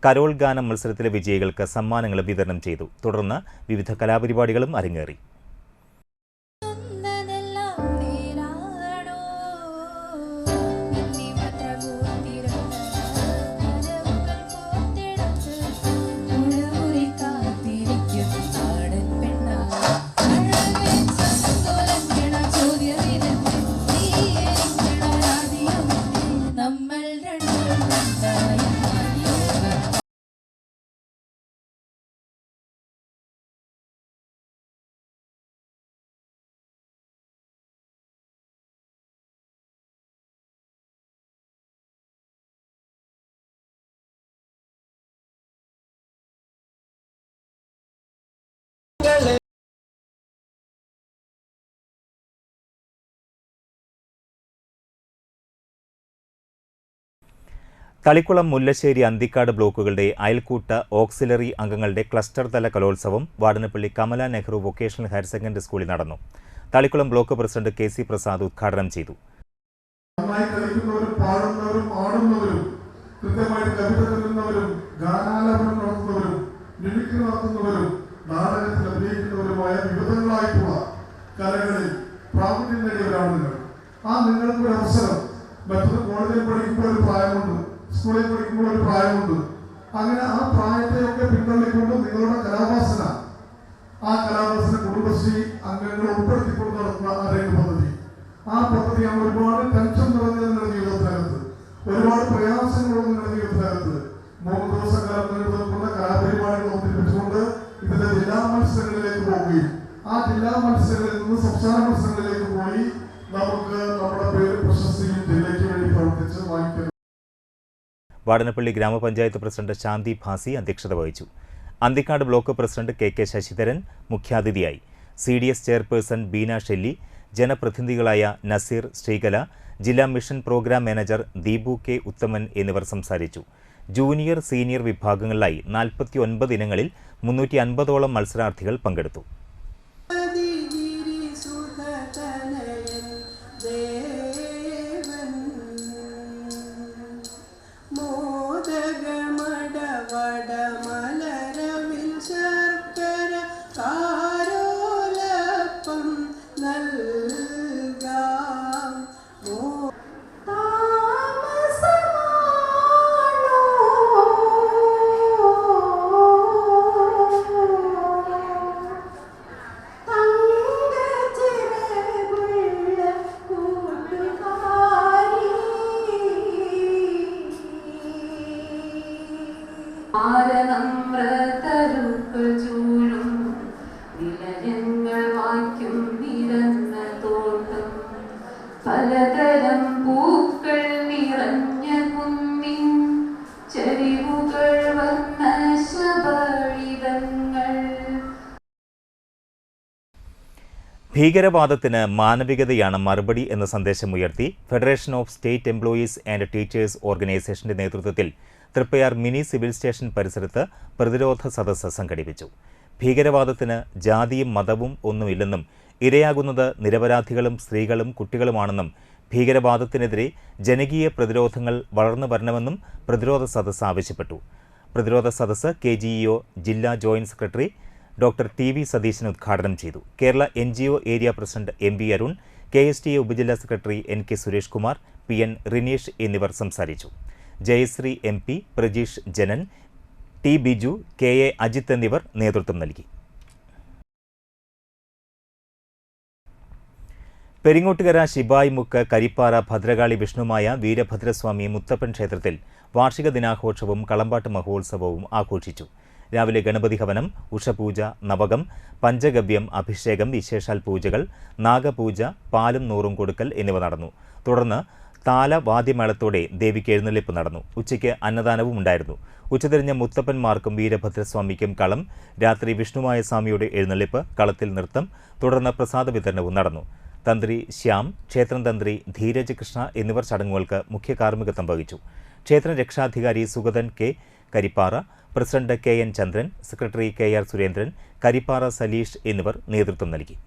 കരോൾ ഗാനം മത്സരത്തിലെ വിജയികൾക്ക് സമ്മാനങ്ങൾ വിതരണം ചെയ്തു. തുടർന്ന് വിവിധ കലാപരിപാടികളും അരങ്ങേറി. തളിക്കുളം, മുല്ലശ്ശേരി, അന്തിക്കാട് ബ്ലോക്കുകളുടെ അയൽക്കൂട്ട ഓക്സിലറി അംഗങ്ങളുടെ ക്ലസ്റ്റർ തല കലോത്സവം Vadanappally Kamala Nehru vocational higher secondary സ്കൂളിൽ നടന്നു. Thalikulam block president KC Prasad ഉദ്ഘാടനം ചെയ്തു. നാടകത്തിൽ അഭിനയിക്കുന്നവരുമായ വിവിധങ്ങളായിട്ടുള്ള കലകളിൽ പ്രാവീണ്യം നേടിയവരാണ് നിങ്ങൾ. ആ നിങ്ങൾക്കൊരു അവസരം മറ്റൊരു കോളേജിൽ പഠിക്കുമ്പോൾ ഒരു പ്രായമുണ്ട്, സ്കൂളിൽ പഠിക്കുമ്പോൾ ഒരു പ്രായമുണ്ട്. അങ്ങനെ ആ പ്രായത്തെയൊക്കെ പിന്തള്ളിക്കൊണ്ട് നിങ്ങളുടെ കലാവാസന, ആ കലാവാസന കുടുംബശ്രീ അംഗങ്ങൾ ഉൾപ്പെടുത്തിക്കൊണ്ട് നടത്തുന്ന അരങ്ങ് പദ്ധതി, ആ പദ്ധതിയാണ് ഒരുപാട് ടെൻഷൻ നിറഞ്ഞ നിങ്ങളുടെ ജീവിതത്തിനകത്ത്, ഒരുപാട് പ്രയാസങ്ങളുള്ള നിങ്ങളുടെ ജീവിതത്തിനകത്ത് 3 ദിവസക്കാലം നീണ്ടു നിൽക്കുന്ന കലാപരിപാടികൾ അവതരിപ്പിച്ചുകൊണ്ട് ഇതിന്റെ ജില്ലാ മത്സരങ്ങളിലേക്ക് പോവുകയും ആ ജില്ലാ മത്സരങ്ങളിൽ നിന്ന് സംസ്ഥാന മത്സരങ്ങളിലേക്ക് പോയി നമുക്ക് നമ്മുടെ പേര് പ്രശസ്തിയും ജില്ലയ്ക്ക് വേണ്ടി പ്രവർത്തിച്ച് വാങ്ങിക്കുന്നു. വാടനപ്പള്ളി ഗ്രാമപഞ്ചായത്ത് പ്രസിഡന്റ് ശാന്തി ഭാസി അധ്യക്ഷത വഹിച്ചു. Anthikad block president KK Sasidharan മുഖ്യാതിഥിയായി. CDS ചെയർപേഴ്സൺ ബീന ഷെല്ലി, ജനപ്രതിനിധികളായ നസീർ, ശ്രീകല, ജില്ലാ mission programme manager Deepu K Uthaman എന്നിവർ സംസാരിച്ചു. ജൂനിയർ, സീനിയർ വിഭാഗങ്ങളിലായി 49 ഇനങ്ങളിൽ 350ഓളം മത്സരാർത്ഥികൾ പങ്കെടുത്തു. പലതരം പൂക്കൾ നിറഞ്ഞ കുന്നിൻ ചരിവുകൾ വർണ്ണശബളിതങ്ങൾ. ഭീകരവാദത്തിന് മാനവികതയാണ് മറുപടി എന്ന സന്ദേശമുയർത്തി federation of state employees and teachers ഓർഗനൈസേഷന്റെ നേതൃത്വത്തിൽ തൃപ്പയാർ മിനി സിവിൽ സ്റ്റേഷൻ പരിസരത്ത് പ്രതിരോധ സദസ്സ് സംഘടിപ്പിച്ചു. ഭീകരവാദത്തിന് ജാതിയും മതവും ഒന്നുമില്ലെന്നും ഇരയാകുന്നത് നിരപരാധികളും സ്ത്രീകളും കുട്ടികളുമാണെന്നും ഭീകരവാദത്തിനെതിരെ ജനകീയ പ്രതിരോധങ്ങൾ വളർന്നു വരണമെന്നും പ്രതിരോധ സദസ്സ് ആവശ്യപ്പെട്ടു. പ്രതിരോധ സദസ്സ് KGEO ജില്ലാ joint secretary doctor TV Satheesan ഉദ്ഘാടനം ചെയ്തു. Kerala NGO area president MB Arun, KSTA ഉപജില്ലാ secretary NK Suresh Kumar, PN Rineesh എന്നിവർ സംസാരിച്ചു. Jayashree MP, Prajeesh Janam, T Biju, KA Ajith എന്നിവർ നേതൃത്വം നൽകി. പെരിങ്ങോട്ടുകര ശിബായ് മുക്ക് കരിപ്പാറ ഭദ്രകാളി വിഷ്ണുമായ വീരഭദ്രസ്വാമി മുത്തപ്പൻ ക്ഷേത്രത്തിൽ വാർഷിക ദിനാഘോഷവും കളമ്പാട്ട് മഹോത്സവവും ആഘോഷിച്ചു. രാവിലെ ഗണപതി ഹവനം, ഉഷപൂജ, നവകം, പഞ്ചഗവ്യം, അഭിഷേകം, വിശേഷാൽ പൂജകൾ, നാഗപൂജ, പാലും നൂറും കൊടുക്കൽ എന്നിവ നടന്നു. തുടർന്ന് താലവാദ്യമേളത്തോടെ ദേവിക്ക് എഴുന്നള്ളിപ്പ് നടന്നു. ഉച്ചയ്ക്ക് അന്നദാനവും ഉണ്ടായിരുന്നു. ഉച്ചതിരിഞ്ഞ് മുത്തപ്പന്മാർക്കും വീരഭദ്രസ്വാമിക്കും കളം, രാത്രി വിഷ്ണുമായ സ്വാമിയുടെ എഴുന്നള്ളിപ്പ്, കളത്തിൽ നൃത്തം, തുടർന്ന് പ്രസാദ വിതരണവും നടന്നു. തന്ത്രി ശ്യാം, ക്ഷേത്രം തന്ത്രി ധീരജ് കൃഷ്ണ എന്നിവർ ചടങ്ങുകൾക്ക് മുഖ്യ കാർമ്മികത്വം വഹിച്ചു. ക്ഷേത്ര രക്ഷാധികാരി സുഗതൻ K കരിപ്പാറ, പ്രസിഡന്റ് KN ചന്ദ്രൻ, സെക്രട്ടറി KR സുരേന്ദ്രൻ, കരിപ്പാറ സലീഷ് എന്നിവർ നേതൃത്വം നൽകി.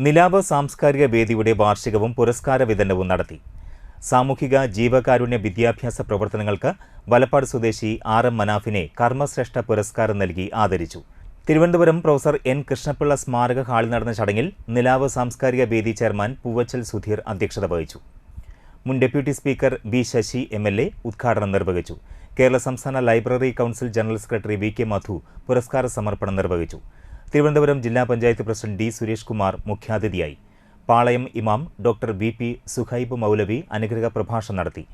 നിലാവ് സാംസ്കാരിക വേദിയുടെ വാർഷികവും പുരസ്കാര വിതരണവും നടത്തി. സാമൂഹിക ജീവകാരുണ്യ വിദ്യാഭ്യാസ പ്രവർത്തനങ്ങൾക്ക് വലപ്പാട് സ്വദേശി RM മനാഫിനെ കർമ്മശ്രേഷ്ഠ പുരസ്കാരം നൽകി ആദരിച്ചു. തിരുവനന്തപുരം പ്രൊഫസർ N കൃഷ്ണപിള്ള സ്മാരക ഹാളിൽ നടന്ന ചടങ്ങിൽ നിലാവ് സാംസ്കാരിക വേദി ചെയർമാൻ പൂവച്ചൽ സുധീർ അധ്യക്ഷത വഹിച്ചു. മുൻ deputy speaker B Sasi MLA ഉദ്ഘാടനം നിർവഹിച്ചു. കേരള സംസ്ഥാന library council general secretary VK Madhu പുരസ്കാര സമർപ്പണം നിർവഹിച്ചു. തിരുവനന്തപുരം ജില്ലാ പഞ്ചായത്ത് പ്രസിഡന്റ് D സുരേഷ് കുമാർ മുഖ്യാതിഥിയായി. പാളയം ഇമാം ഡോക്ടർ BP സുഹൈബ് മൗലവി അനുഗ്രഹ പ്രഭാഷണം നടത്തി.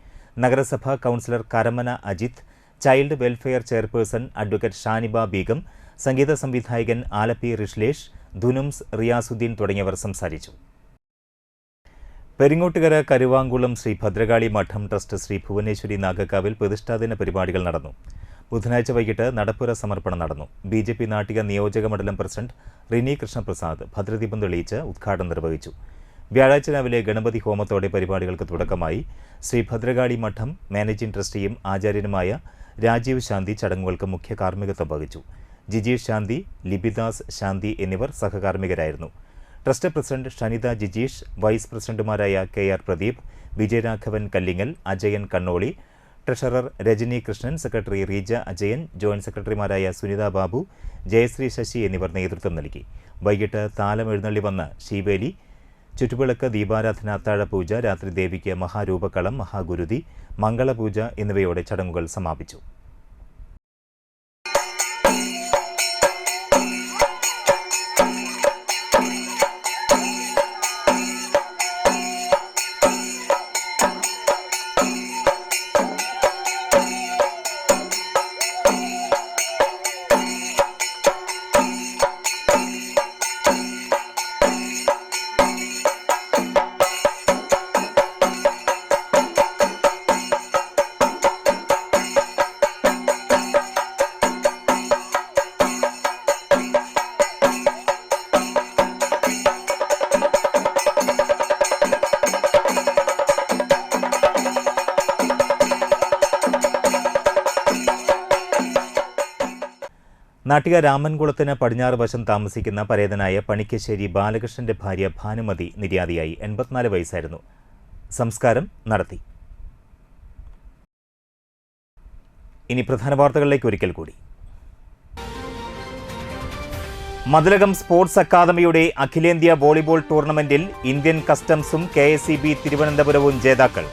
നഗരസഭാ councillor Karamana Ajith, child welfare chairperson advocate Shaniba Beegum, സംഗീത സംവിധായകൻ ആലപ്പി റിഷ്ലേഷ്, ധുനുംസ് റിയാസുദ്ദീൻ തുടങ്ങിയവർ സംസാരിച്ചു. പെരിങ്ങോട്ടുകര കരുവാങ്കുളം ശ്രീ ഭദ്രകാളി മഠം ട്രസ്റ്റ് ശ്രീ ഭുവനേശ്വരി നാഗക്കാവിൽ പ്രതിഷ്ഠാദിന പരിപാടികൾ നടന്നു. ബുധനാഴ്ച വൈകിട്ട് നടപ്പുര സമർപ്പണം നടന്നു. BJP നാട്ടിക നിയോജക മണ്ഡലം പ്രസിഡന്റ് റിനി കൃഷ്ണപ്രസാദ് ഭദ്രദീപം തെളിയിച്ച് ഉദ്ഘാടനം നിർവഹിച്ചു. വ്യാഴാഴ്ച രാവിലെ ഗണപതി ഹോമത്തോടെ പരിപാടികൾക്ക് തുടക്കമായി. ശ്രീ ഭദ്രകാളി മഠം മാനേജിംഗ് ട്രസ്റ്റിയും ആചാര്യനുമായ രാജീവ് ശാന്തി ചടങ്ങുകൾക്ക് മുഖ്യ കാർമ്മികത്വം വഹിച്ചു. ജിജീഷ് ശാന്തി, ലിബിദാസ് ശാന്തി എന്നിവർ സഹകാർമ്മികരായിരുന്നു. Trust president Shanitha Jijeesh, vice പ്രസിഡന്റുമാരായ KR Pradeep, Vijayaraghavan Kallingal, Ajayan Kannoli, treasurer Rajani Krishnan, secretary Reeja Ajayan, joint സെക്രട്ടറിമാരായ സുനിത ബാബു, ജയശ്രീ ശശി എന്നിവർ നേതൃത്വം നൽകി. വൈകിട്ട് താലം എഴുന്നള്ളി വന്ന് ശീവേലി, ചുറ്റുവിളക്ക്, ദീപാരാധന, അത്താഴപൂജ, രാത്രി ദേവിക്ക് മഹാരൂപക്കളം, മഹാഗുരുതി, മംഗളപൂജ എന്നിവയോടെ ചടങ്ങുകൾ സമാപിച്ചു. നാട്ടിക രാമൻകുളത്തിന് പടിഞ്ഞാറ് വശം താമസിക്കുന്ന പരേതനായ പണിക്കശ്ശേരി ബാലകൃഷ്ണന്റെ ഭാര്യ ഭാനുമതി നിര്യാതയായി. 84 വയസ്സായിരുന്നു. സംസ്കാരം നടത്തി. ഇനി പ്രധാന വാർത്തകളിലേക്ക് ഒരിക്കൽ കൂടി. മതിലകം സ്പോർട്സ് അക്കാദമിയുടെ അഖിലേന്ത്യാ വോളിബോൾ ടൂർണമെന്റിൽ ഇന്ത്യൻ കസ്റ്റംസും KSEB തിരുവനന്തപുരവും ജേതാക്കൾ.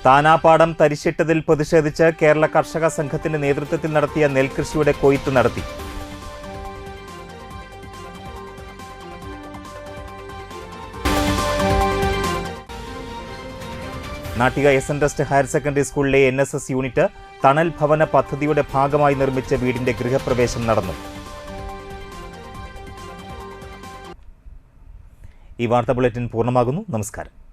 താനാപാടം തരിശിട്ടതിൽ പ്രതിഷേധിച്ച് കേരള കർഷക സംഘത്തിന്റെ നേതൃത്വത്തിൽ നടത്തിയ നെൽകൃഷിയുടെ കൊയ്ത്ത് നടത്തി. Nattika SN trust higher secondary സ്കൂളിലെ NSS യൂണിറ്റ് തണൽ ഭവന പദ്ധതിയുടെ ഭാഗമായി നിർമ്മിച്ച വീടിന്റെ ഗൃഹപ്രവേശം നടന്നു. ഈ വാർത്താ ബുള്ളറ്റിൻ പൂർണ്ണമാകുന്നു. നമസ്കാരം.